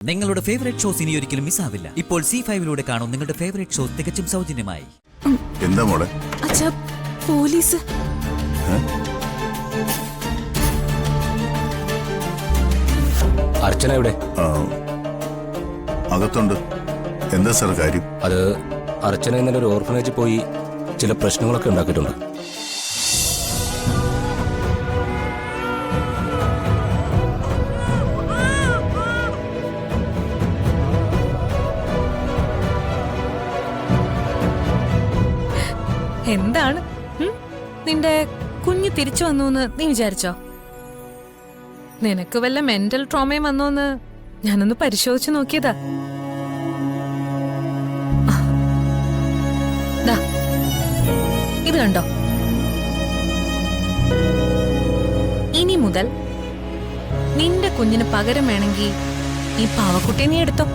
നിങ്ങളുടെ favourite shows ഇനി ഒരിക്കലും മിസ്സാവില്ല. ഇപ്പോൾ C5 കാണും നിങ്ങളുടെ ഫേവറേറ്റ് ഷോസ് തികച്ചും സൗജന്യമായി. എന്താ മോളെ? അച്ഛാ, പോലീസ്. അർച്ചന എവിടെ? അകത്തുണ്ട്. എന്താ സാർ കാര്യം? അത് അർച്ചന ഇന്നലെ ഒരു ഓർഫനേജിൽ പോയി ചില പ്രശ്നങ്ങളൊക്കെ ഉണ്ടാക്കിയിട്ടുണ്ട്. എന്താണ് നിന്റെ കുഞ്ഞ് തിരിച്ചു വന്നു നീ വിചാരിച്ചോ? നിനക്ക് വല്ല മെന്റൽ ട്രോമയും വന്നോന്ന് ഞാനൊന്ന് പരിശോധിച്ചു നോക്കിയതാ. ദാ, ഇത് കണ്ടോ? ഇനി മുതൽ നിന്റെ കുഞ്ഞിന് പകരം വേണമെങ്കിൽ ഈ പാവക്കുട്ടിയെ നീ എടുത്തോ.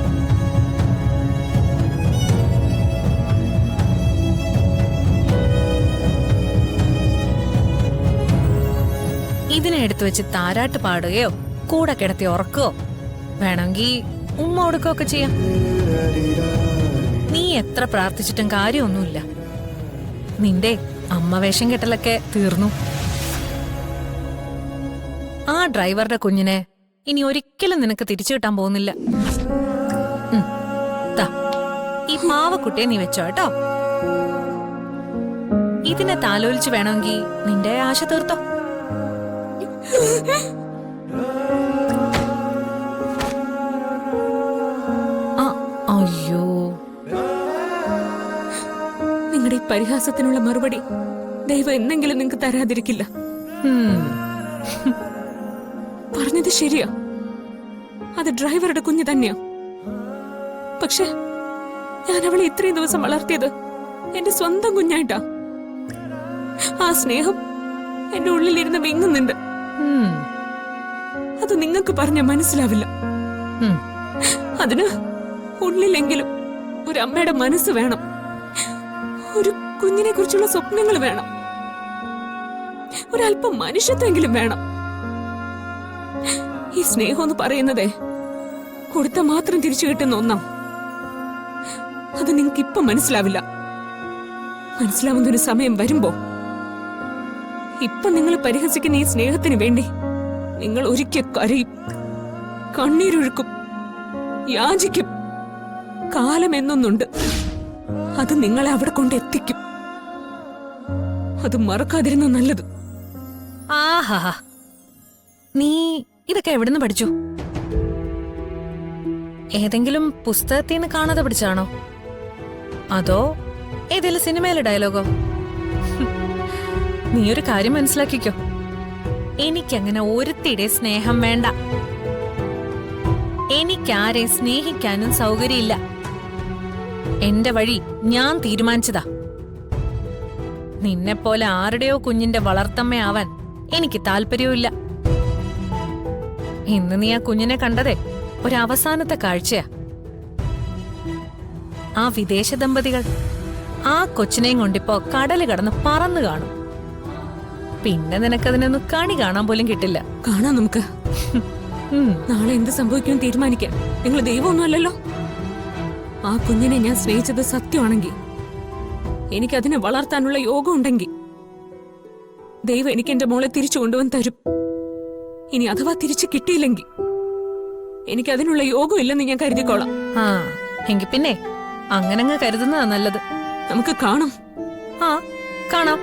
ഇതിനെ എടുത്തു വെച്ച് താരാട്ട് പാടുകയോ കൂടെ കിടത്തി ഉറക്കുകയോ വേണമെങ്കിൽ ഉമ്മ കൊടുക്കുകയൊക്കെ ചെയ്യാം. നീ എത്ര പ്രാർത്ഥിച്ചിട്ടും കാര്യമൊന്നുമില്ല. നിന്റെ അമ്മ വേഷം കെട്ടലൊക്കെ തീർന്നു. ആ ഡ്രൈവറുടെ കുഞ്ഞിനെ ഇനി ഒരിക്കലും നിനക്ക് തിരിച്ചു കിട്ടാൻ പോകുന്നില്ല. ഈ പാവക്കുട്ടിയെ നീ വെച്ചോ കേട്ടോ. ഇതിനെ താലോലിച്ച് വേണമെങ്കിൽ നിന്റെ ആശ തീർത്തോ. അയ്യോ, നിങ്ങളുടെ ഈ പരിഹാസത്തിനുള്ള മറുപടി ദൈവം എന്തെങ്കിലും നിങ്ങൾക്ക് തരാതിരിക്കില്ല. പറഞ്ഞത് ശരിയാ, അത് ഡ്രൈവറുടെ കുഞ്ഞ് തന്നെയാ. പക്ഷെ ഞാൻ അവളെ ഇത്രയും ദിവസം വളർത്തിയത് എന്റെ സ്വന്തം കുഞ്ഞായിട്ടാ. ആ സ്നേഹം എന്റെ ഉള്ളിലിരുന്ന് വിങ്ങുന്നുണ്ട്. അത് നിങ്ങൾക്ക് പറഞ്ഞ മനസ്സിലാവില്ല. അതിന് ഉള്ളിലെങ്കിലും ഒരു അമ്മയുടെ മനസ്സ് വേണം, ഒരു കുഞ്ഞിനെ കുറിച്ചുള്ള സ്വപ്നങ്ങൾ വേണം, ഒരല്പം മനുഷ്യത്വമെങ്കിലും വേണം. ഈ സ്നേഹം എന്ന് പറയുന്നതേ കൊടുത്ത മാത്രം തിരിച്ചു കിട്ടുന്ന ഒന്നാ. അത് നിങ്ങൾക്ക് ഇപ്പൊ മനസ്സിലാവില്ല. മനസ്സിലാവുന്നൊരു സമയം വരുമ്പോ, ഇപ്പൊ നിങ്ങൾ പരിഹസിക്കുന്ന ഈ സ്നേഹത്തിന് വേണ്ടി നിങ്ങൾ ഒരിക്കൽ കരയും, കണ്ണീരൊഴുക്കും, യാചിക്കും. കാലം എന്നൊന്നുണ്ട്, അത് നിങ്ങളെ അവിടെ കൊണ്ട് എത്തിക്കും. അത് മറക്കാതിരുന്ന നല്ലത്. ആഹാ, നീ ഇതൊക്കെ എവിടുന്ന് പഠിച്ചു? ഏതെങ്കിലും പുസ്തകത്തിൽ നിന്ന് കാണാതെ പഠിച്ചാണോ? അതോ ഏതെങ്കിലും സിനിമയിലെ ഡയലോഗോ? നീ ഒരു കാര്യം മനസ്സിലാക്കിക്കോ, എനിക്കങ്ങനെ ഒരുത്തിടെ സ്നേഹം വേണ്ട. എനിക്കാരെ സ്നേഹിക്കാനും സൗകര്യമില്ല. എന്റെ വഴി ഞാൻ തീരുമാനിച്ചതാ. നിന്നെപ്പോലെ ആരുടെയോ കുഞ്ഞിന്റെ വളർത്തമ്മയാവാൻ എനിക്ക് താല്പര്യവുമില്ല. ഇന്ന് നീ ആ കുഞ്ഞിനെ കണ്ടതേ ഒരവസാനത്തെ കാഴ്ചയാ. ആ വിദേശ ദമ്പതികൾ ആ കൊച്ചിനെയും കൊണ്ടിപ്പോ കടല് കടന്ന് പറന്നു കാണും. പിന്നെ നിനക്കതിനൊന്നും കണി കാണാൻ പോലും കിട്ടില്ല. കാണാം നമുക്ക്. നാളെ എന്ത് സംഭവിക്കും തീരുമാനിക്കാൻ നിങ്ങൾ ദൈവമൊന്നുമല്ലല്ലോ. ആ കുഞ്ഞിനെ ഞാൻ സ്നേഹിച്ചത് സത്യമാണെങ്കിൽ, എനിക്കതിനെ വളർത്താനുള്ള യോഗം ഉണ്ടെങ്കിൽ ദൈവം എനിക്ക് എന്റെ മോളെ തിരിച്ചു കൊണ്ടുവന്ന് തരും. ഇനി അഥവാ തിരിച്ചു കിട്ടിയില്ലെങ്കിൽ എനിക്കതിനുള്ള യോഗം ഇല്ലെന്ന് ഞാൻ കരുതിക്കോളാം. എങ്കിൽ പിന്നെ അങ്ങനങ്ങ് കരുതുന്നതാ നല്ലത്. നമുക്ക് കാണാം. കാണാം.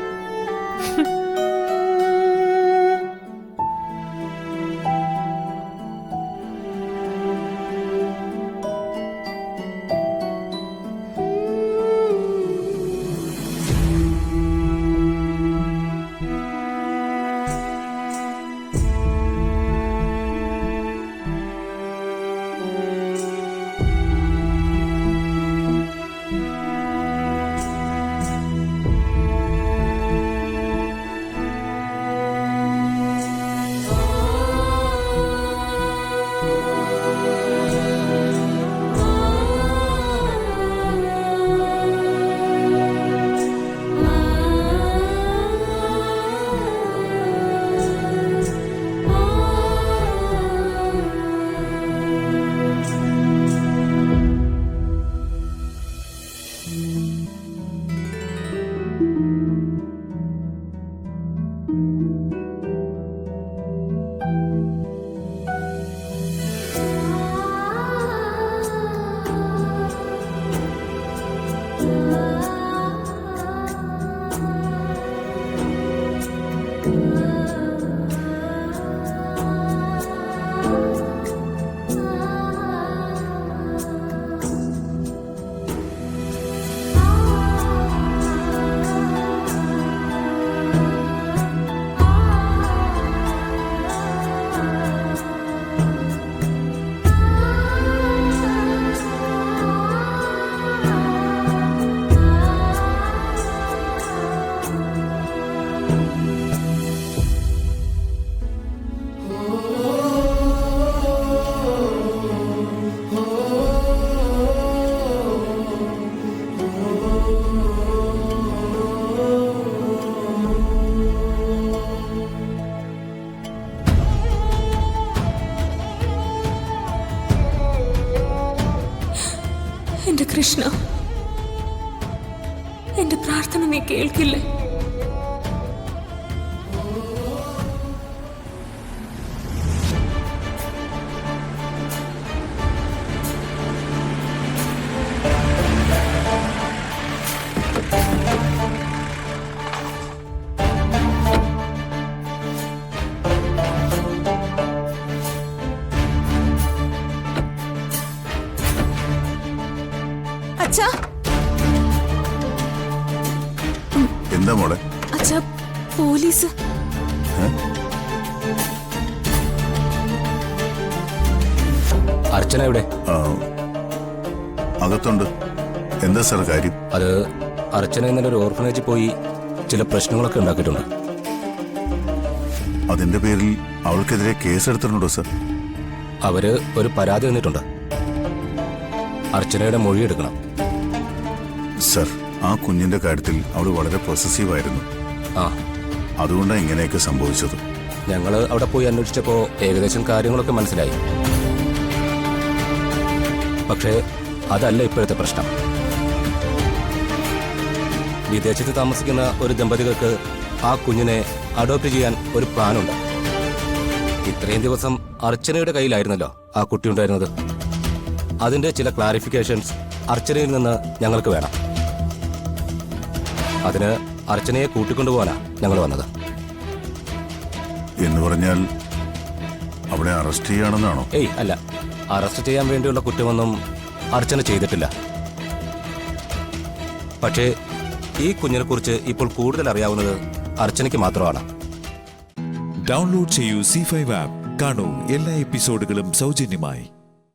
എന്റെ കൃഷ്ണ, എന്റെ പ്രാർത്ഥന നീ കേൾക്കില്ലേ? അച്ഛാ, എന്താ മോളെ? അച്ഛാ, പോലീസ്. അർച്ചന എവിടെ? ആ, അകത്തുണ്ട്. എന്താ സാർ കാര്യം? അത് അർച്ചന ഇന്നലെ ഒരു ഓർഫനേജിൽ പോയി ചില പ്രശ്നങ്ങളൊക്കെ ഉണ്ടാക്കിയിട്ടുണ്ട്. അതിന്റെ പേരിൽ അവൾക്കെതിരെ കേസെടുത്തിട്ടുണ്ടോ സാർ? അവര് ഒരു പരാതി തന്നിട്ടുണ്ട്. അർച്ചനയുടെ മൊഴി എടുക്കണം. സാർ, ആ കുഞ്ഞിന്റെ കാര്യത്തിൽ അവൾ വളരെ പൊസസീവായിരുന്നു. ആ, അതുകൊണ്ടാണ് ഇങ്ങനെയൊക്കെ സംഭവിച്ചത്. ഞങ്ങൾ അവിടെ പോയി അന്വേഷിച്ചപ്പോൾ ഏകദേശം കാര്യങ്ങളൊക്കെ മനസ്സിലായി. പക്ഷേ അതല്ല ഇപ്പോഴത്തെ പ്രശ്നം. വിദേശത്ത് താമസിക്കുന്ന ഒരു ദമ്പതികൾക്ക് ആ കുഞ്ഞിനെ അഡോപ്റ്റ് ചെയ്യാൻ ഒരു പ്ലാനുണ്ട്. ഇത്രയും ദിവസം അർച്ചനയുടെ കയ്യിലായിരുന്നല്ലോ ആ കുട്ടി ഉണ്ടായിരുന്നത്. അതിന്റെ ചില ക്ലാരിഫിക്കേഷൻസ് അർച്ചനയിൽ നിന്ന് ഞങ്ങൾക്ക് വേണം. അതിന് അർച്ചനയെ കൂട്ടിക്കൊണ്ടുപോകാനാ ഞങ്ങൾ വന്നത്. എന്ന് പറഞ്ഞാൽ അവളെ അറസ്റ്റ് ചെയ്യാണെന്നാണോ? ഏയ് അല്ല, അറസ്റ്റ് ചെയ്യാൻ വേണ്ടിയുള്ള കുറ്റമൊന്നും അർച്ചന ചെയ്തിട്ടില്ല. പക്ഷേ ഈ കുഞ്ഞിനെ കുറിച്ച് ഇപ്പോൾ കൂടുതൽ അറിയാവുന്നത് അർച്ചനയ്ക്ക് മാത്രമാണ്. ഡൗൺലോഡ് ചെയ്യൂ C5 ആപ്പ്. കാണൂ എല്ലാ എപ്പിസോഡുകളും സൗജന്യമായി.